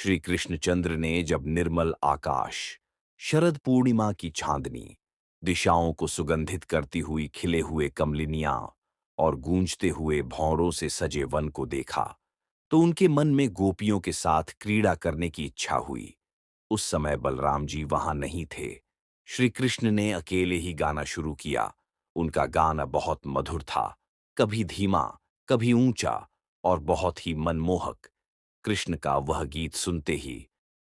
श्री कृष्णचंद्र ने जब निर्मल आकाश, शरद पूर्णिमा की चांदनी, दिशाओं को सुगंधित करती हुई खिले हुए कमलिनियां और गूंजते हुए भौरों से सजे वन को देखा, तो उनके मन में गोपियों के साथ क्रीड़ा करने की इच्छा हुई। उस समय बलराम जी वहां नहीं थे। श्री कृष्ण ने अकेले ही गाना शुरू किया। उनका गाना बहुत मधुर था, कभी धीमा, कभी ऊंचा और बहुत ही मनमोहक। कृष्ण का वह गीत सुनते ही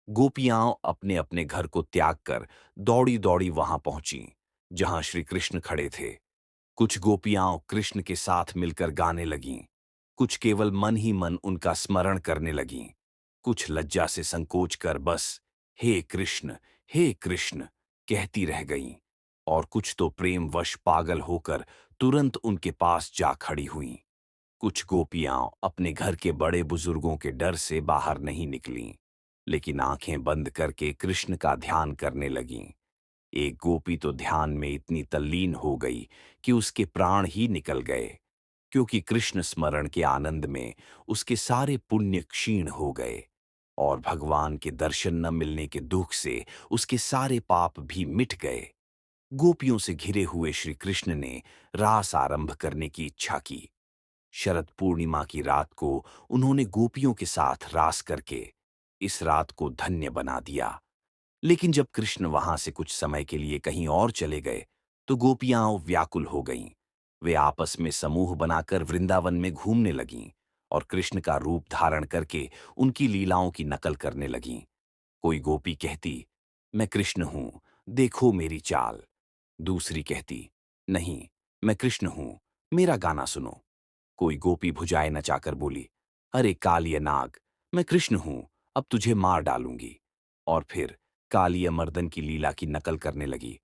गोपियां अपने अपने घर को त्याग कर दौड़ी दौड़ी वहां पहुंची जहां श्री कृष्ण खड़े थे। कुछ गोपियां कृष्ण के साथ मिलकर गाने लगीं, कुछ केवल मन ही मन उनका स्मरण करने लगीं, कुछ लज्जा से संकोच कर बस हे कृष्ण कहती रह गईं, और कुछ तो प्रेमवश पागल होकर तुरंत उनके पास जा खड़ी हुईं। कुछ गोपियां अपने घर के बड़े बुजुर्गों के डर से बाहर नहीं निकलीं, लेकिन आंखें बंद करके कृष्ण का ध्यान करने लगीं। एक गोपी तो ध्यान में इतनी तल्लीन हो गई कि उसके प्राण ही निकल गए, क्योंकि कृष्ण स्मरण के आनंद में उसके सारे पुण्य क्षीण हो गए और भगवान के दर्शन न मिलने के दुख से उसके सारे पाप भी मिट गए। गोपियों से घिरे हुए श्री कृष्ण ने रास आरंभ करने की इच्छा की। शरद पूर्णिमा की रात को उन्होंने गोपियों के साथ रास करके इस रात को धन्य बना दिया। लेकिन जब कृष्ण वहां से कुछ समय के लिए कहीं और चले गए, तो गोपियां व्याकुल हो गईं। वे आपस में समूह बनाकर वृंदावन में घूमने लगीं और कृष्ण का रूप धारण करके उनकी लीलाओं की नकल करने लगीं। कोई गोपी कहती, मैं कृष्ण हूं, देखो मेरी चाल। दूसरी कहती, नहीं, मैं कृष्ण हूं, मेरा गाना सुनो। कोई गोपी भुजाएं नचाकर बोली, अरे कालिय नाग, मैं कृष्ण हूं, अब तुझे मार डालूंगी। और फिर कालिय मर्दन की लीला की नकल करने लगी।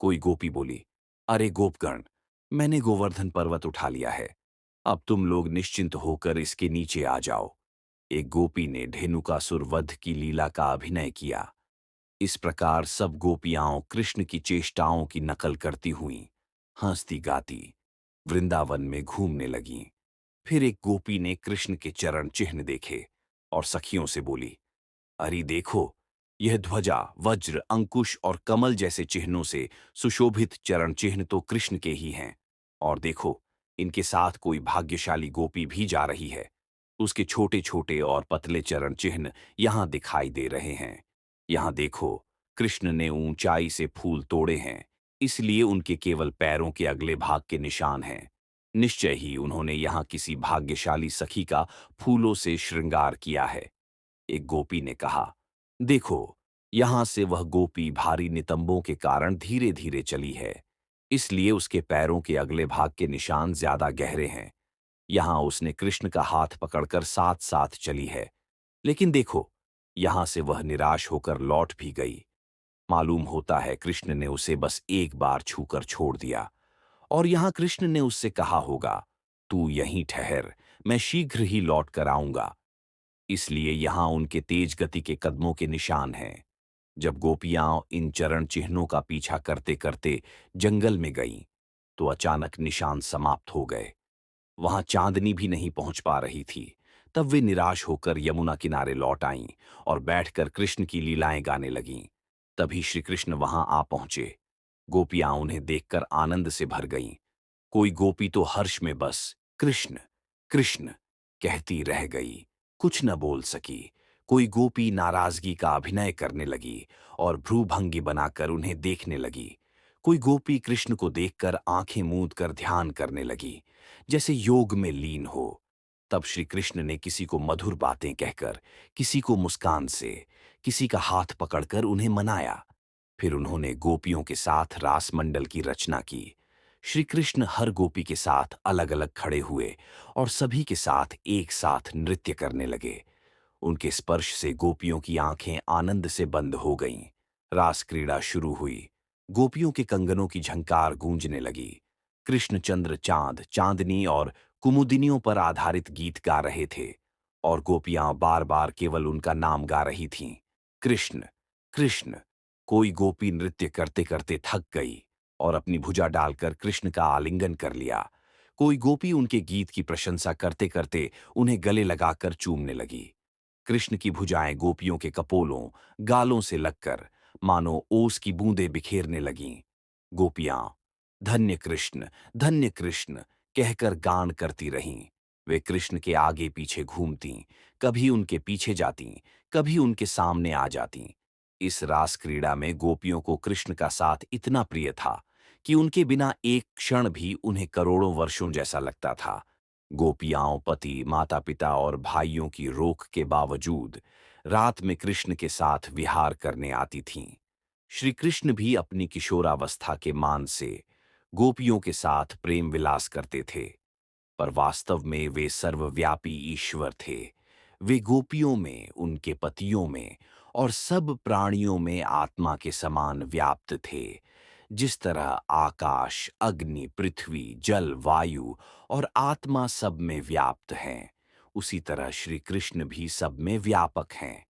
कोई गोपी बोली, अरे गोपगण, मैंने गोवर्धन पर्वत उठा लिया है, अब तुम लोग निश्चिंत होकर इसके नीचे आ जाओ। एक गोपी ने धेनुकासुर वध की लीला का अभिनय किया। इस प्रकार सब गोपियां कृष्ण की चेष्टाओं की नकल करती हुईं, हंसती गाती वृंदावन में घूमने लगीं। फिर एक गोपी ने कृष्ण के चरण चिन्ह देखे और सखियों से बोली, अरे देखो, यह ध्वजा, वज्र, अंकुश और कमल जैसे चिन्हों से सुशोभित चरण चिन्ह तो कृष्ण के ही हैं। और देखो, इनके साथ कोई भाग्यशाली गोपी भी जा रही है। उसके छोटे छोटे और पतले चरण चिन्ह यहां दिखाई दे रहे हैं। यहां देखो, कृष्ण ने ऊंचाई से फूल तोड़े हैं, इसलिए उनके केवल पैरों के अगले भाग के निशान हैं। निश्चय ही उन्होंने यहां किसी भाग्यशाली सखी का फूलों से श्रृंगार किया है। एक गोपी ने कहा, देखो, यहां से वह गोपी भारी नितंबों के कारण धीरे धीरे चली है, इसलिए उसके पैरों के अगले भाग के निशान ज्यादा गहरे हैं। यहां उसने कृष्ण का हाथ पकड़कर साथ साथ चली है, लेकिन देखो, यहां से वह निराश होकर लौट भी गई। मालूम होता है कृष्ण ने उसे बस एक बार छूकर छोड़ दिया, और यहां कृष्ण ने उससे कहा होगा, तू यहीं ठहर, मैं शीघ्र ही लौट कर आऊंगा। इसलिए यहां उनके तेज गति के कदमों के निशान हैं। जब गोपियां इन चरण चिन्हों का पीछा करते करते जंगल में गईं, तो अचानक निशान समाप्त हो गए। वहां चांदनी भी नहीं पहुंच पा रही थी। तब वे निराश होकर यमुना किनारे लौट आईं और बैठकर कृष्ण की लीलाएं गाने लगीं। तभी श्री कृष्ण वहां आ पहुंचे। गोपियां उन्हें देखकर आनंद से भर गईं। कोई गोपी तो हर्ष में बस कृष्ण कृष्ण कहती रह गई, कुछ न बोल सकी। कोई गोपी नाराजगी का अभिनय करने लगी और भ्रूभंगी बनाकर उन्हें देखने लगी। कोई गोपी कृष्ण को देखकर आंखें मूंद कर ध्यान करने लगी, जैसे योग में लीन हो। तब श्री कृष्ण ने किसी को मधुर बातें कहकर, किसी को मुस्कान से, किसी का हाथ पकड़कर उन्हें मनाया। फिर उन्होंने गोपियों के साथ रास मंडल की रचना की। श्री कृष्ण हर गोपी के साथ अलग अलग खड़े हुए और सभी के साथ एक साथ नृत्य करने लगे। उनके स्पर्श से गोपियों की आंखें आनंद से बंद हो गईं। रास क्रीड़ा शुरू हुई। गोपियों के कंगनों की झंकार गूंजने लगी। कृष्णचंद्र चांद, चांदनी और कुमुदिनियों पर आधारित गीत गा रहे थे, और गोपियां बार बार केवल उनका नाम गा रही थीं, कृष्ण कृष्ण। कोई गोपी नृत्य करते करते थक गई और अपनी भुजा डालकर कृष्ण का आलिंगन कर लिया। कोई गोपी उनके गीत की प्रशंसा करते करते उन्हें गले लगाकर चूमने लगी। कृष्ण की भुजाएं गोपियों के कपोलों, गालों से लगकर मानो ओस की बूंदें बिखेरने लगीं। गोपियां धन्य कृष्ण कहकर गान करती रहीं। वे कृष्ण के आगे पीछे घूमतीं, कभी उनके पीछे जातीं, कभी उनके सामने आ जातीं। इस रास क्रीड़ा में गोपियों को कृष्ण का साथ इतना प्रिय था कि उनके बिना एक क्षण भी उन्हें करोड़ों वर्षों जैसा लगता था। गोपियाओं, पति, माता-पिता और भाइयों की रोक के बावजूद रात में कृष्ण के साथ विहार करने आती थीं। श्री कृष्ण भी अपनी किशोरावस्था के मान से गोपियों के साथ प्रेम विलास करते थे, पर वास्तव में वे सर्वव्यापी ईश्वर थे। वे गोपियों में, उनके पतियों में और सब प्राणियों में आत्मा के समान व्याप्त थे। जिस तरह आकाश, अग्नि, पृथ्वी, जल, वायु और आत्मा सब में व्याप्त हैं, उसी तरह श्री कृष्ण भी सब में व्यापक हैं।